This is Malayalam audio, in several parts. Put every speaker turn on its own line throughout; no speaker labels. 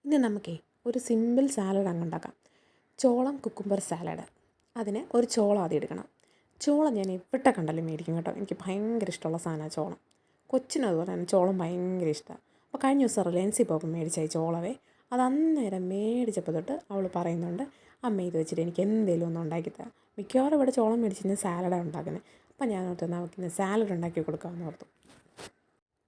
ഇന്ന് നമുക്കേ ഒരു സിമ്പിൾ സാലഡ് അങ്ങ് ഉണ്ടാക്കാം. ചോളം കുക്കുംബർ സാലഡ്. അതിന് ഒരു ചോളം ആദ്യം എടുക്കണം. ചോളം ഞാൻ എവിടെ കണ്ടാലും മേടിക്കും കേട്ടോ. എനിക്ക് ഭയങ്കര ഇഷ്ടമുള്ള സാധനമാണ് ചോളം. കൊച്ചിനും അതുപോലെ തന്നെ ചോളം ഭയങ്കര ഇഷ്ടമാണ്. അപ്പോൾ കഴിഞ്ഞ ദിവസം റിലയൻസിൽ പോയപ്പോൾ മേടിച്ചായി ചോളവേ. അത് അന്നേരം മേടിച്ചപ്പോൾ തൊട്ട് അവൾ പറയുന്നുണ്ട്, അമ്മ ഇത് വെച്ചിട്ട് എനിക്ക് എന്തെങ്കിലും ഒന്ന് ഉണ്ടാക്കി തരാം. മിക്കവാറും ഇവിടെ ചോളം മേടിച്ചിട്ട് സാലഡാണ് ഉണ്ടാക്കുന്നത്. അപ്പം ഞാൻ ഓർത്ത് നമുക്കിന്ന് സാലഡ് ഉണ്ടാക്കി കൊടുക്കാമെന്ന് ഓർത്തു.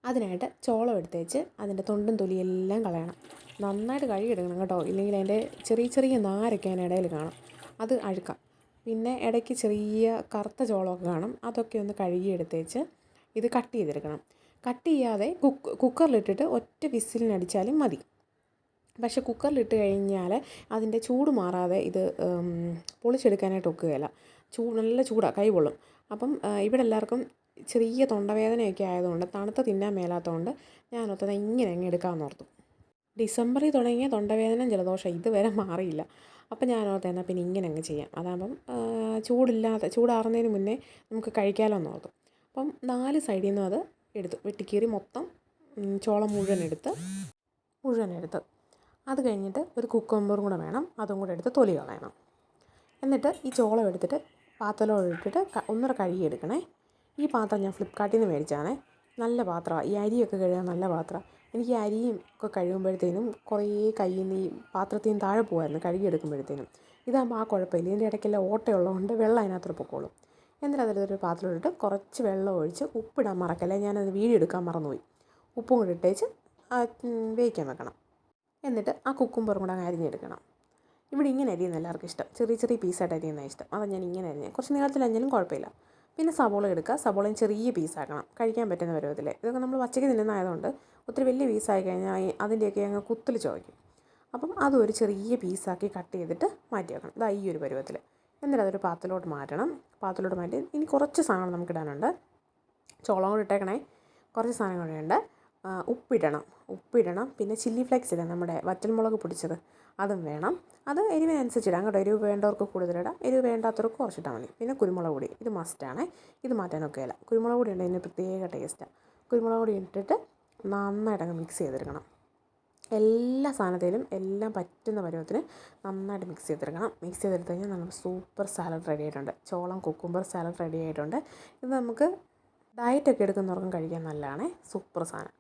അതിനായിട്ട് ചോളം എടുത്തേച്ച് അതിൻ്റെ തൊണ്ടും തൊലിയെല്ലാം കളയണം. നന്നായിട്ട് കഴുകിയെടുക്കണം കേട്ടോ, ഇല്ലെങ്കിൽ അതിൻ്റെ ചെറിയ ചെറിയ നാരൊക്കെ അതിന് ഇടയിൽ കാണും, അത് അഴുക്കാം. പിന്നെ ഇടയ്ക്ക് ചെറിയ കറുത്ത ചോളമൊക്കെ കാണും, അതൊക്കെ ഒന്ന് കഴുകിയെടുത്തേച്ച് ഇത് കട്ട് ചെയ്തെടുക്കണം. കട്ട് ചെയ്യാതെ കുക്കറിലിട്ടിട്ട് ഒറ്റ വിസിലിനടിച്ചാലും മതി. പക്ഷെ കുക്കറിലിട്ട് കഴിഞ്ഞാൽ അതിൻ്റെ ചൂട് മാറാതെ ഇത് പൊളിച്ചെടുക്കാനായിട്ട് ഒക്കുകയില്ല. നല്ല ചൂടാണ്, കൈ പൊള്ളും. അപ്പം ഇവിടെ എല്ലാവർക്കും ചെറിയ തൊണ്ടവേദനയൊക്കെ ആയതുകൊണ്ട് തണുത്ത തിന്നാൻ മേലാത്തതുകൊണ്ട് ഞാൻ ഓർത്തത് ഇങ്ങനെ അങ്ങ് എടുക്കാമെന്ന് ഓർത്തു. ഡിസംബറിൽ തുടങ്ങിയ തൊണ്ടവേദന ജലദോഷം ഇതുവരെ മാറിയില്ല. അപ്പം ഞാൻ ഓർത്ത് എന്നാൽ പിന്നെ ഇങ്ങനെ അങ്ങ് ചെയ്യാം, അതാകുമ്പം ചൂടാറുന്നതിന് മുന്നേ നമുക്ക് കഴിക്കാമല്ലോ എന്ന് ഓർത്തു. അപ്പം 4 സൈഡിൽ നിന്നും അത് എടുത്തു വെട്ടിക്കീറി മൊത്തം ചോളം മുഴുവനെടുത്ത് അത് കഴിഞ്ഞിട്ട് ഒരു കുക്കുംബറും കൂടെ വേണം, അതും കൂടെ എടുത്ത് തൊലി കളയണം. എന്നിട്ട് ഈ ചോളം എടുത്തിട്ട് പാത്രത്തിലോട്ട് ഇട്ടിട്ട് ഒന്നുകൂടെ കഴുകിയെടുക്കണേ. ഈ പാത്രം ഞാൻ ഫ്ലിപ്കാർട്ടിൽ നിന്ന് മേടിച്ചാണേ. നല്ല പാത്രമാണ്, ഈ അരിയൊക്കെ കഴുകാൻ നല്ല പാത്രമാണ്. എനിക്ക് ഈ അരിയും ഒക്കെ കഴുകുമ്പോഴത്തേനും കുറേ കയ്യിൽ നിന്ന് ഈ പാത്രത്തിൽ നിന്ന് താഴെ പോകുമായിരുന്നു കഴുകിയെടുക്കുമ്പോഴത്തേനും. ഇതാകുമ്പോൾ ആ കുഴപ്പമില്ല, ഇതിൻ്റെ ഇടയ്ക്കെല്ലാം ഓട്ടയുള്ളതുകൊണ്ട് വെള്ളം അതിനകത്ത് പൊക്കോളും. എന്നിട്ട് അതിലൊരു പാത്രത്തിലിട്ട് കുറച്ച് വെള്ളം ഒഴിച്ച് ഉപ്പിടാൻ മറക്കല്ലേ, ഞാനത് വീഡിയോ എടുക്കാൻ മറന്നുപോയി. ഉപ്പും കൂടി ഇട്ടേച്ച് വേവിക്കാൻ വെക്കണം. എന്നിട്ട് ആ കുക്കുംബറും കൂടെ അങ്ങ് അരിഞ്ഞെടുക്കണം. ഇവിടെ ഇങ്ങനെ അരിയുന്ന എല്ലാവർക്കും ഇഷ്ടം, ചെറിയ ചെറിയ പീസായിട്ട് അരിയുന്നതാണ് ഇഷ്ടം. അതാണ് ഞാൻ ഇങ്ങനെ അരിഞ്ഞത്, കുറച്ച് നീളത്തിൽ അരിഞ്ഞാലും കുഴപ്പമില്ല. പിന്നെ സവോള എടുക്കുക, സവോളയും ചെറിയ പീസാക്കണം, കഴിക്കാൻ പറ്റുന്ന പരുവത്തിൽ. ഇതൊക്കെ നമ്മൾ പച്ചയ്ക്ക് തിന്നുന്നതായതുകൊണ്ട് ഒത്തിരി വലിയ പീസായി കഴിഞ്ഞാൽ അതിൻ്റെയൊക്കെ അങ്ങ് കുത്തൽ ചോദിക്കും. അപ്പം അതും ഒരു ചെറിയ പീസാക്കി കട്ട് ചെയ്തിട്ട് മാറ്റി വെക്കണം. ഇതാ ഈ ഒരു പരുവത്തിൽ. എന്നിട്ട് അതൊരു പാത്രത്തിലോട്ട് മാറ്റി ഇനി കുറച്ച് സാധനങ്ങൾ നമുക്കിടാനുണ്ട്. ചോളം കൂടി ഇട്ടേക്കണേ, കുറച്ച് സാധനങ്ങൾ കൂടെയുണ്ട്. ഉപ്പിടണം. പിന്നെ ചില്ലി ഫ്ലേക്സ് ഇടാം, നമ്മുടെ വറ്റൽമുളക് പൊടിച്ചത്, അതും വേണം. അത് എരിവിനനുസരിച്ചിടാം കേട്ടോ. എരിവ് വേണ്ടവർക്ക് കൂടുതലിടാം, എരിവ് വേണ്ടാത്തവർക്ക് കുറച്ചിട്ടാൽ മതി. പിന്നെ കുരുമുളക് പൊടി, ഇത് മസ്റ്റാണ്, ഇത് മാറ്റാനൊക്കെ ഇല്ല. കുരുമുളക് പൊടി ഉണ്ടെങ്കിൽ ഇതിന് പ്രത്യേക ടേസ്റ്റാണ്. കുരുമുളക് പൊടി ഇട്ടിട്ട് നന്നായിട്ടങ്ങ് മിക്സ് ചെയ്തെടുക്കണം. എല്ലാ സാധനത്തിലും എല്ലാം പറ്റുന്ന പരുവത്തിന് നന്നായിട്ട് മിക്സ് ചെയ്തെടുക്കണം. മിക്സ് ചെയ്തെടുത്ത് കഴിഞ്ഞാൽ നമുക്ക് സൂപ്പർ സാലഡ് റെഡി ആയിട്ടുണ്ട്. ചോളം കുക്കുംബർ സാലഡ് റെഡി ആയിട്ടുണ്ട്. ഇത് നമുക്ക് ഡയറ്റൊക്കെ എടുക്കുന്നവർക്കും കഴിക്കാൻ നല്ലതാണ്, സൂപ്പർ സാധനം.